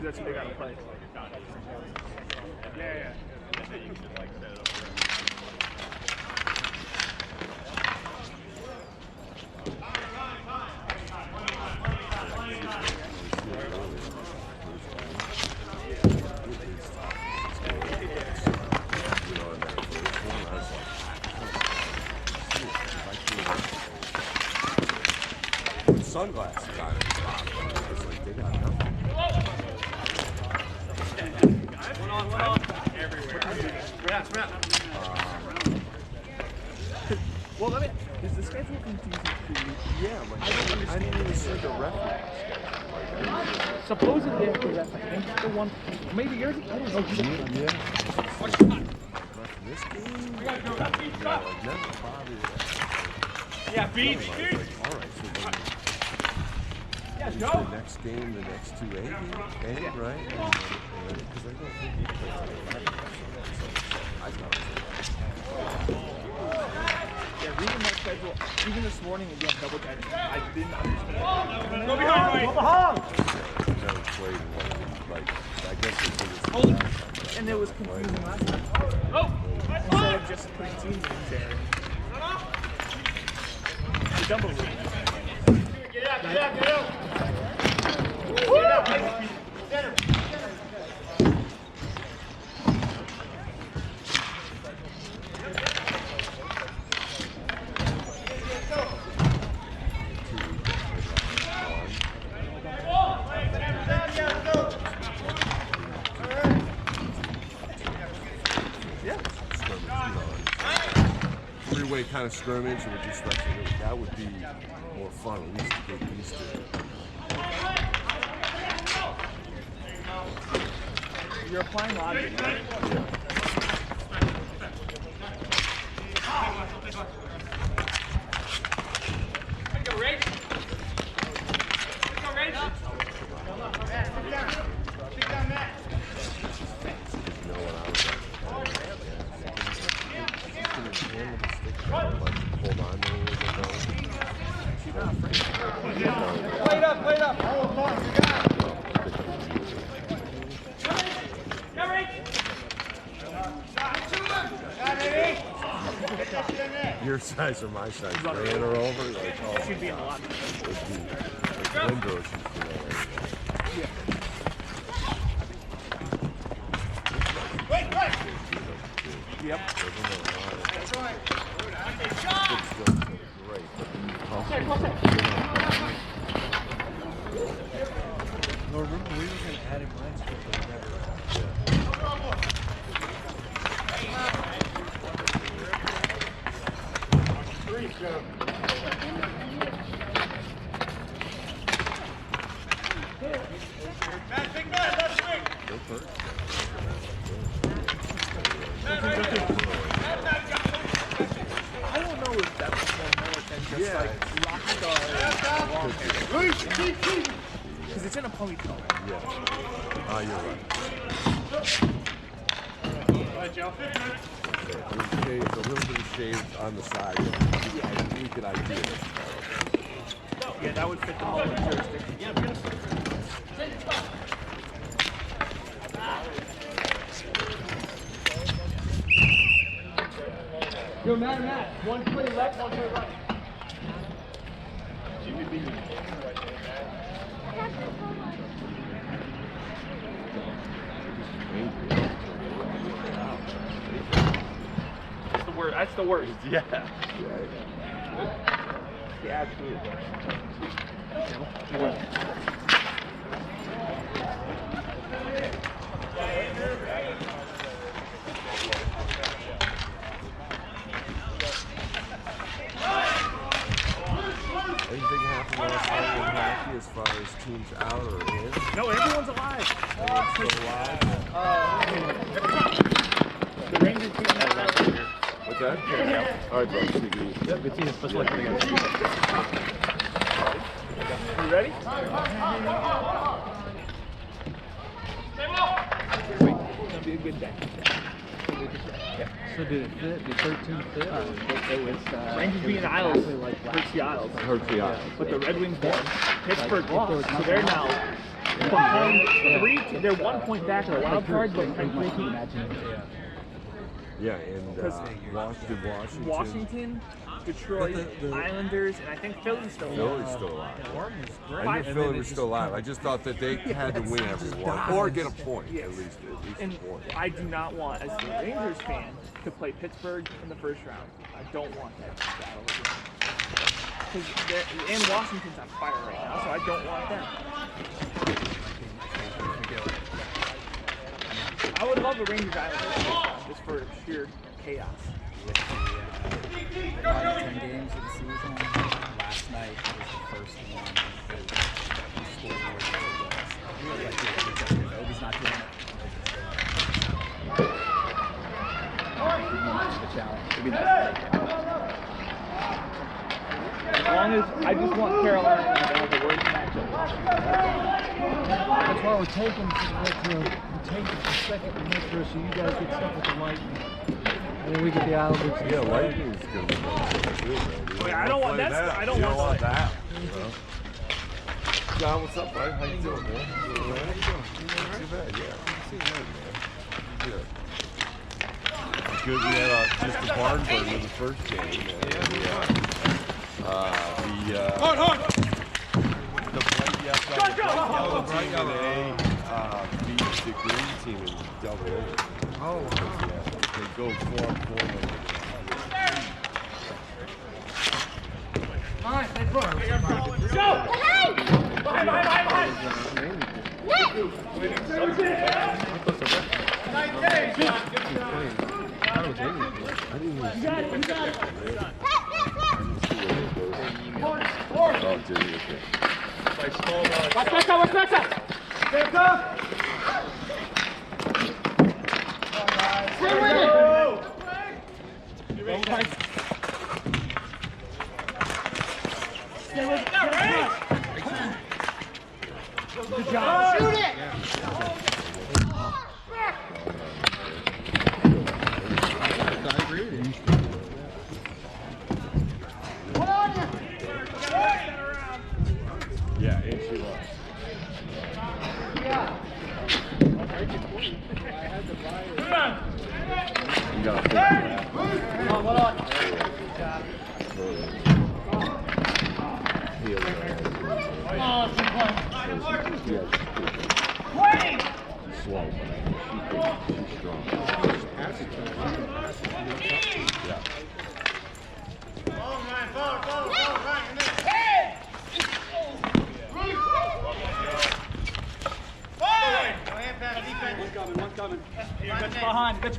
That's what they gotta play. Yeah. Sunglasses on it. It's like they got nothing. One on. Everywhere. Well, let me. Is the schedule confusing to you? Yeah, like I don't understand. I didn't even see the reference. Supposedly after that, I think the one. Maybe yours. I don't know. Yeah. This game. Like never bothered. Yeah, beat. All right, so then. Yeah, go. The next game, the next 2 8, right? Because I don't think you play I thought yeah, reading that schedule, even this morning again, double checking, I didn't understand. Go behind, right? Go behind! Never played one, like, I guess it's and it was confusing last time. Instead of just putting teams in there. The double league. Get out! Center. 3-way kind of scrimmage and we just that would be more fun, at least to get used to it. You're applying logic. Yeah. Play it up. Your size or my size, ran her over, like, oh, should be in a lot. Windows should be yeah. Wait. Yep. That's right. Great. No, remember we were going to add him last year, but we never. Big man, left swing. I don't know if that was more than just like rock star long hair. Because it's in a ponytail. Yeah. Oh, you're right. Shaved, a little bit of shaved on the side. Yeah, you could idea. Yeah, that would fit the whole jurisdiction. Yo, Matt. One play left, one play right. That's the worst. Yeah. The absolute worst. Anything happened last night in hockey as far as teams out or in? No, everyone's alive. Everyone's still alive? The Rangers beat that out here. What's that? Yeah. All right, bro. Take it easy. Yep, good team. Especially like against you. You ready? It's gonna be a good day. So did it fit? Did 13 fit? It was Rangers beating the Isles hurts the Isles. Hurts the Isles. But the Red Wings won. Pittsburgh lost. So they're now behind they're 1 point back of the wild card, but Yeah, and Washington, Detroit, Islanders, and I think Philly's still alive. Philly's still alive. I knew Philly was still alive. I just thought that they had to win every one or get a point at least And a point. I do not want, as a Rangers fan, to play Pittsburgh in the first round. I don't want that battle again. And Washington's on fire right now, so I don't want them. I would love the Rangers Islanders just for sheer chaos. 10 games of the season. Last night was the first one that he scored more than goals. Obi's not doing it. The challenge. It'd be nice to take it. As long as I just want Carolina to have the worst matchup. That's why we're taking the second and make sure so you guys get stuff with the Lightning. And then we get the Islanders. Yeah, Lightning's going to be good. I don't want that. I don't want that. John, what's up, bud? How you doing, man? Not too bad, yeah. See you later, man. Good. We had just a barn burn in the first game. The Bright Yellow team beat the green team in double overtime. Oh, wow. They go 4-on-4. Fine, they run. Go! Behind! Watch back up! Stand up! Stay with it! Stay with it! Good job! Shoot it! I agree with you. Yeah, and she was. You got to that. Slow. She's strong. Yeah. One coming. Get you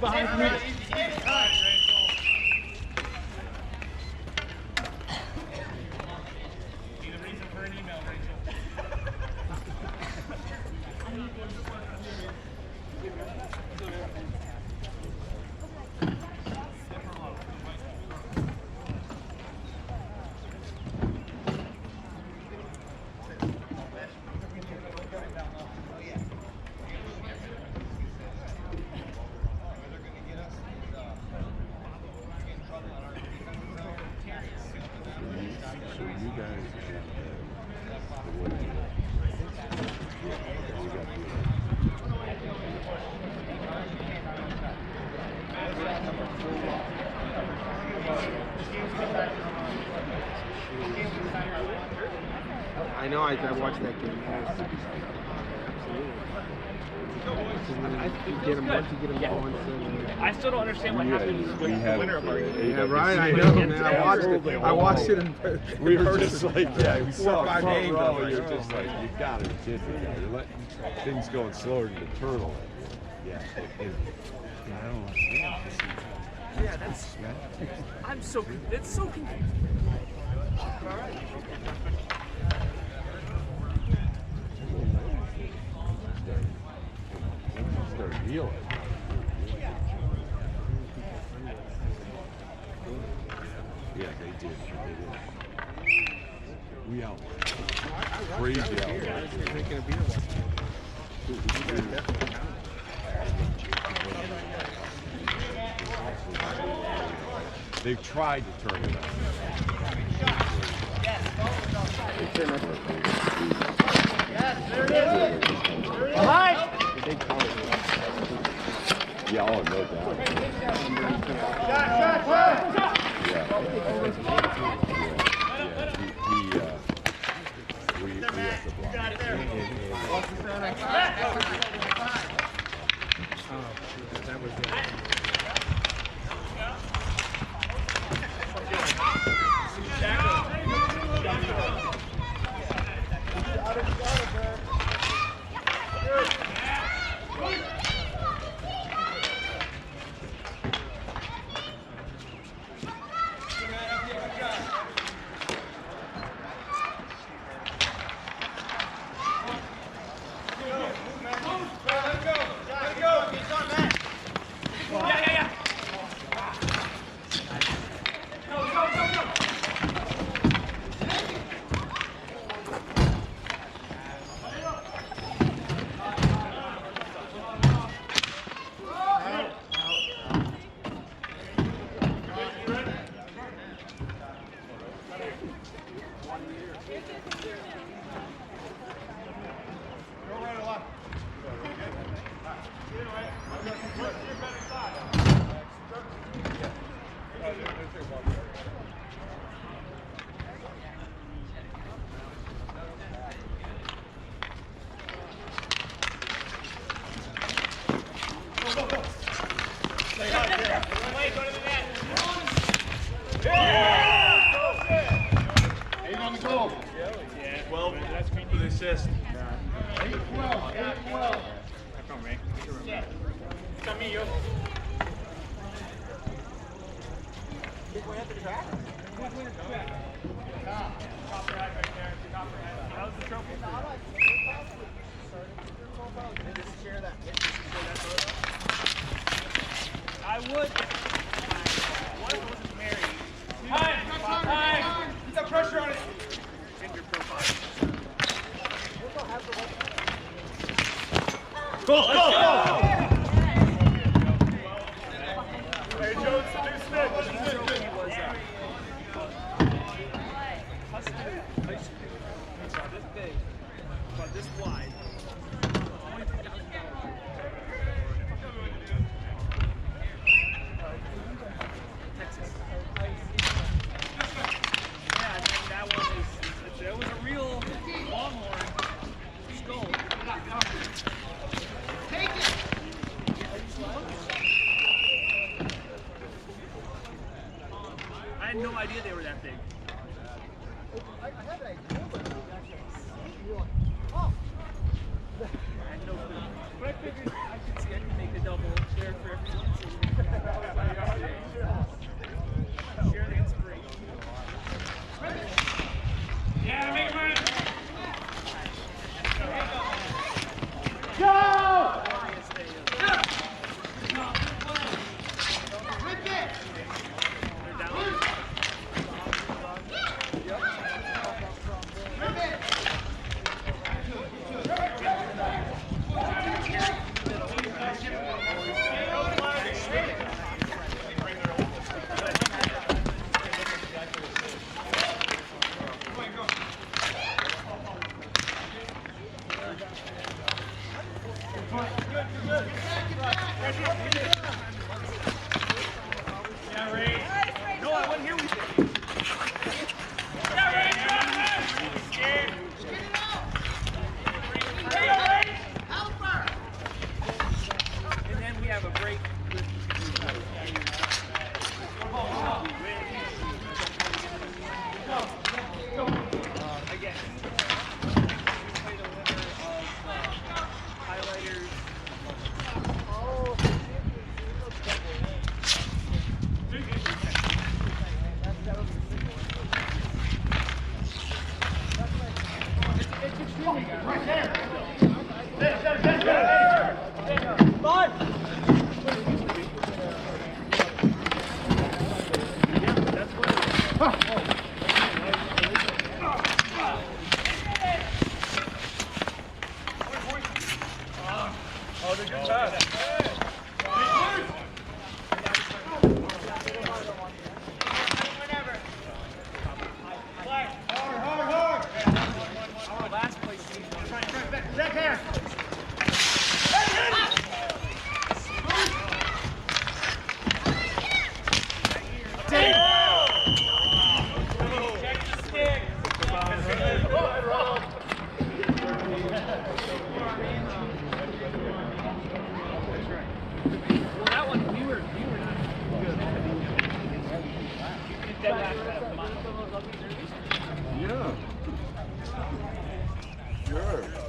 behind. So you guys I know, I watched that game. Absolutely. Get them once you get them going. I still don't understand what happened with the winner of our game. Yeah, right. I know, man. I watched it. we were just like, yeah, we saw 4 or 5 games. You're just like, you got to be kidding me. You're letting things going slower than the turtle. Yeah. I don't understand. Yeah, that's. I'm so. It's so confusing. All right. Start healing. Yeah, they did. We out. Crazy out. Drinking a beer. They've tried to turn it on. Behind! Yeah, oh, no doubt. We have to block. That was it. I would. What if I wasn't married? Time! Put that pressure on it! In your profile. Go! Hey, Jones, the new Smith. He was husky ice cream. About this big, about this wide. Texas. Yeah, and then that one is, it was a real longhorn skull. Take it! I had no idea they were that big. I had an idea, but I had no clue. But I figured I could see I could make a double there for everyone. Share the inspiration. yeah, make it run! No, I wasn't here with you. And then we have a break. Again, we play the winner of highlighters. Yeah. Sure.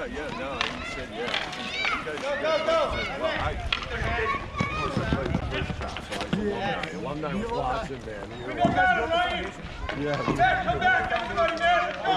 Yeah, no, he said yeah. Go! Well, of course I played the first shot, so I was alumni was watching, man. Yeah. Come back, everybody, man! Go!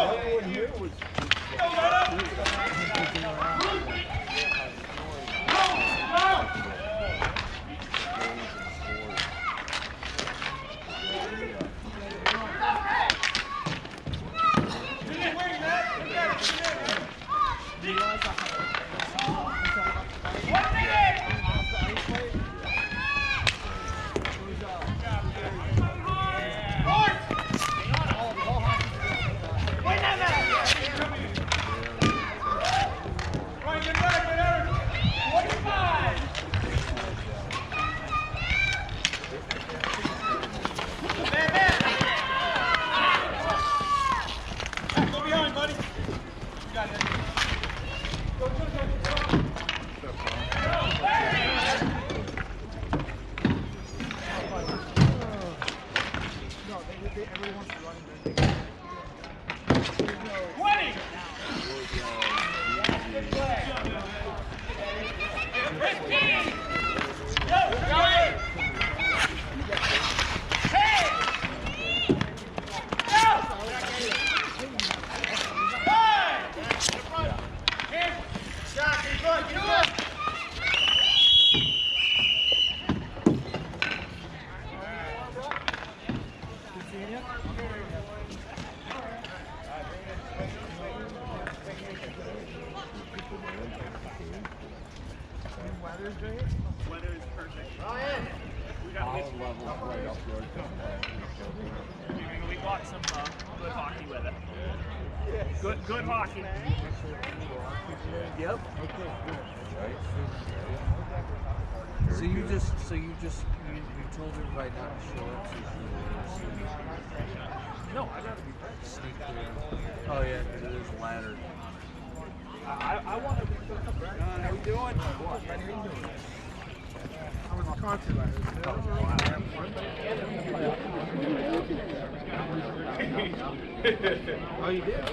Weather is perfect. We got some good hockey with it. Good hockey. Yep. So you told everybody not to show up. No, I'd rather be first. Sneak clear. Oh yeah, because it is a ladder. I want to. How we doing? I was a concert last Oh, you did?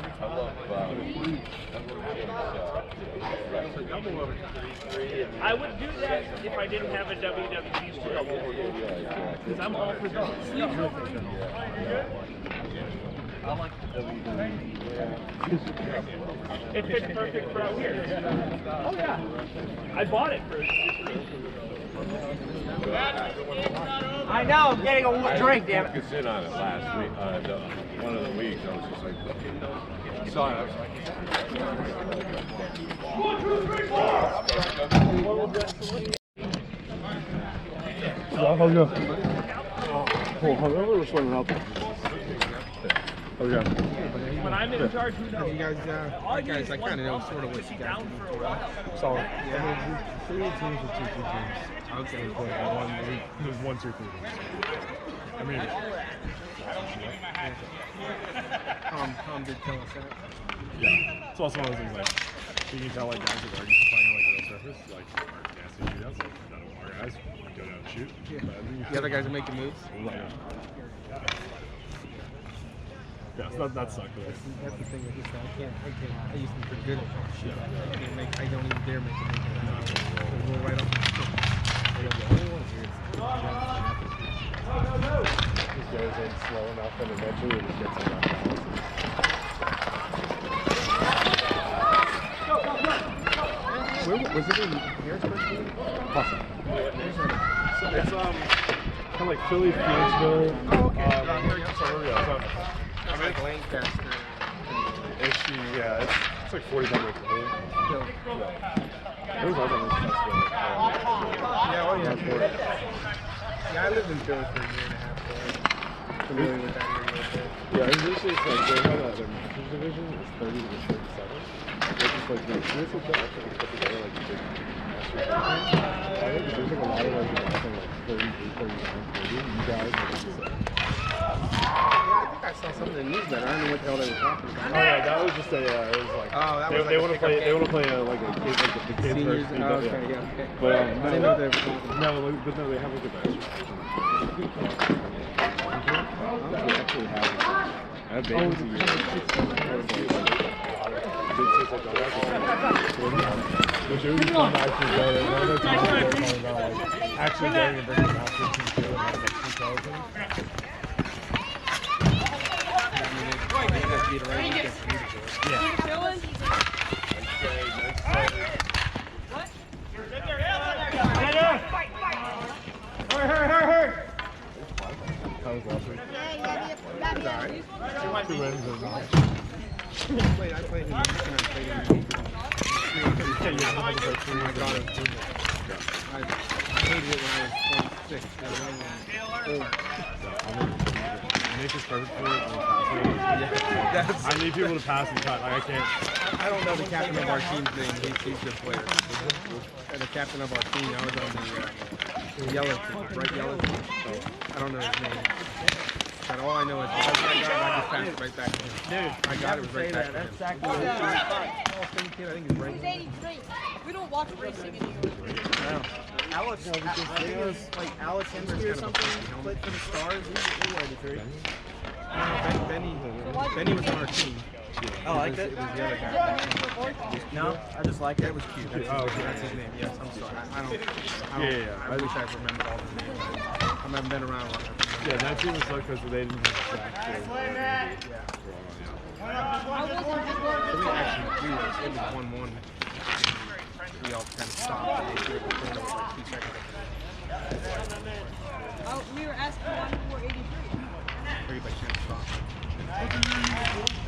I would do that if I didn't have a W24 studio. Because I'm all for those. I like the WWE. It fits perfect for out here. Oh yeah. I bought it for I know, I'm getting a drink, damn it. I could sit on it last week, one of the weeks. I was just like, I saw it. I was like, how's it going? Oh, we're swimming out there. Okay. when I'm in charge, who knows? You guys, I kind of know sort of what you guys down for a while. Solid. Yeah, 3 teams or 2 teams. Okay. It was 1, 2, 3 teams. I mean, Tom did tell us that. yeah. It's also one of those things like, you can tell like guys that are used to playing on like real surface, like our nasty shootouts, like none of our guys go down and shoot. Yeah. But The other guys are making moves. Yeah, so that sucked. But That's the thing with this guy. I used to be pretty good at shit. I don't even dare make a move. We'll right off the slow enough, and eventually it just gets them off balance. Was it in Harrisburg? Awesome. So it's kind of like Philly, Phoenixville. Oh, okay. So where we are. So, It's like Lancaster. yeah, it's like 45 minutes away. Yeah. It was awesome. Yeah, oh yeah. Yeah, I lived in Philly for a year and a half, so I'm familiar with that area a bit. Yeah, it's usually it's like they had their master's division is 30 to 37. Which is like the CSHL actually put together like a big master's division. I think there's like a lot of like guys from like 33, 39, 40. You guys are just like. Yeah, I think I saw something in the newsletter. I don't know what the hell they were talking about. Oh yeah, that was just a. It was like. Oh, that was they like want to play. They want to play like a kid, like the kids Seniors. versus Oh, okay, yeah, okay. But I didn't know they were talking about. no, but no, they have like a master's division. They actually have. I have vacancy. Which it would be fun to actually go there. One of those times they were talking about like actually going and bringing the master's team together and having like 2 Charlottans. How was last week? 2 wins and Wait, I played in Houston. I played in I hated it when I was 26. Nick is perfect for it. That's, I need people to pass and cut. Like, I can't. I don't know the captain of our team's name. He's the player. And the captain of our team, I was on the yellow team, bright yellow team. So I don't know his name. But all I know is I just passed it right back to him. Dude, I got it right back to him. That's exactly what I think he's right. He's 83. We don't watch racing anymore. Alex, like Alex Henry or something, played for the Stars. He's 83. Benny was on our team. I like it. It was the other guy. No, I just like it. That was cute. That's his name. Yes, I'm sorry. I don't. I wish I remembered all the names. I haven't been around long enough. Yeah, that team was sucked because they didn't have Jack. So we actually, it was 1-1. We all kind of stopped. It was like 2 seconds. Oh, we were asking why we were 83. Everybody kind of stopped.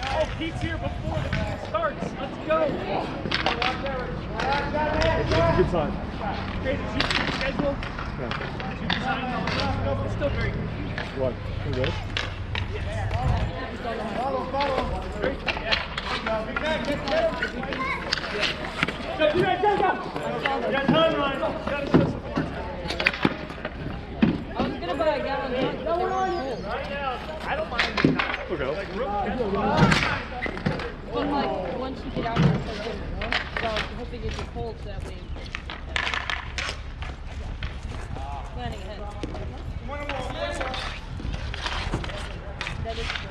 Oh, Pete's here before the game starts. Let's go. It's a good time. Great. Did you see the schedule? Yeah. Did you design all the stuff? It's still very confusing. What? Who this? Follow. Great. Yeah. Go. You got time, Ryan. You gotta show some more time. I was gonna buy a gallon jug. No one on you. I don't mind. Okay. Like, But like once you get out there, it's like getting warm. So I was hoping it'd be cold so that way. Planning ahead. That is true.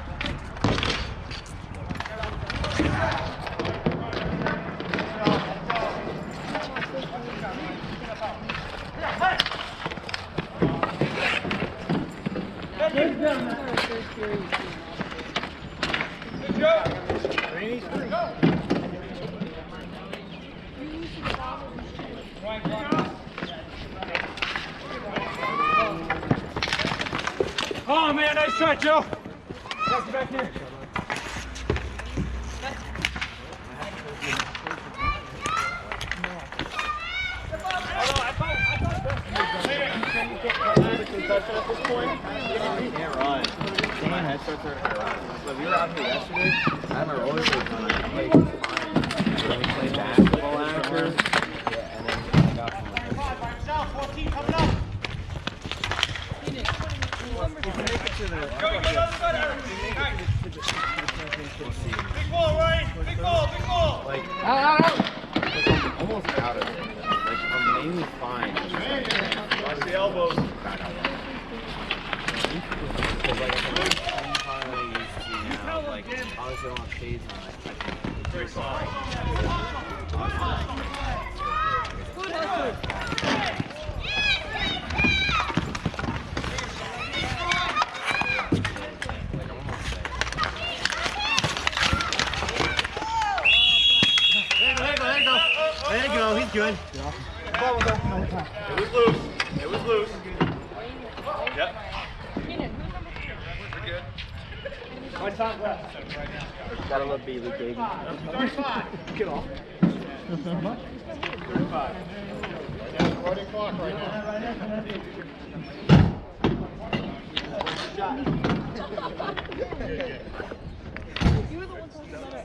Oh man, nice try, Joe. Pass it back here. Can't run. My head starts hurting. So we were out here yesterday. I had my roller skates on. I played fine. Then we played basketball after. Yeah, and then I got from my Big ball. like, almost out of it. Like, I'm mainly fine. Watch the elbows. Back out. Because, like, I'm entirely used to now, like, obviously I don't have shades on. It's very sorry. line. Ball was open all the time. It was loose. It was loose. Yep. Keenan, who's number 3? We're good. One time left. Gotta love Bailey Big. Get off. 35. Running clock right now. You were the one talking about it.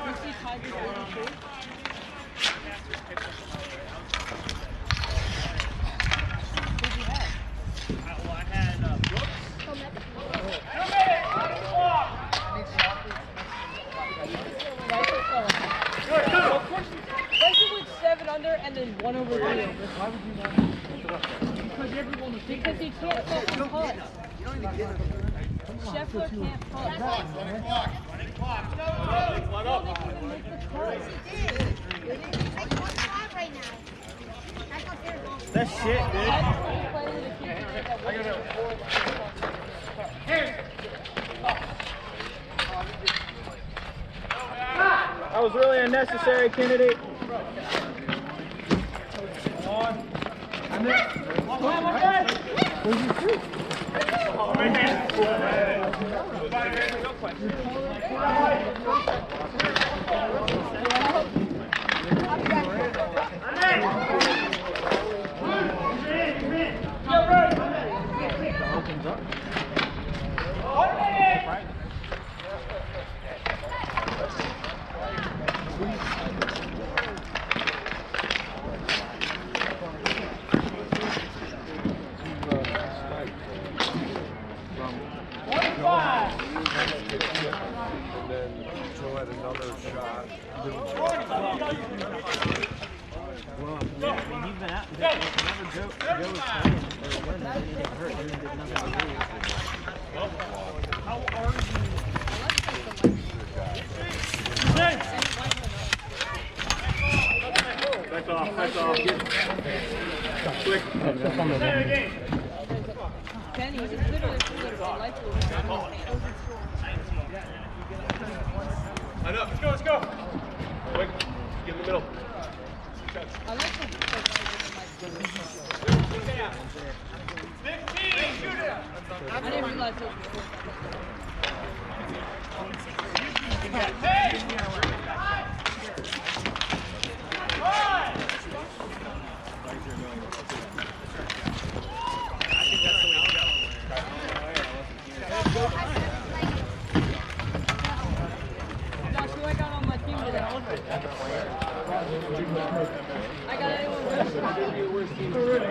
You see Tiger's 82? Who'd you have? Well, I had Brooks. Especially with 7 under and then 1 over 3 over. Why would you not? Because he can't fucking putt. Scheffler can't putt. Running clock. That's shit, dude. That was really unnecessary, Kennedy. And then Joe had another shot. Well, yeah, I mean, he's been out. Whenever Joe was playing or winning, he didn't hurt. He did nothing to do. How are you? Back off. Back off. Quick. Kenny, it's literally like I know. Let's go. Quick. Get in the middle. I like the 15. Shoot it. I didn't realize it was Josh, who I got on my team today? I got anyone good?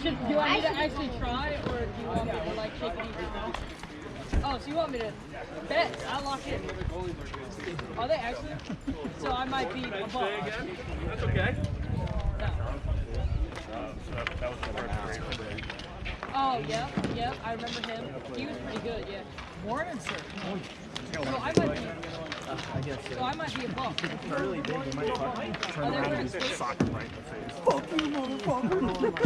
Do you want me to actually try, or do you want me to like take it easy? Oh, so you want me to bet? I lock in. Are they actually? So I might be above. That's okay. No. That was the first grade. Oh, yeah, I remember him. He was pretty good, yeah. Morning, sir. So I might be above. Really big. They might turn Are they around wearing and switch? sock him right in the face. Fuck you, motherfucker.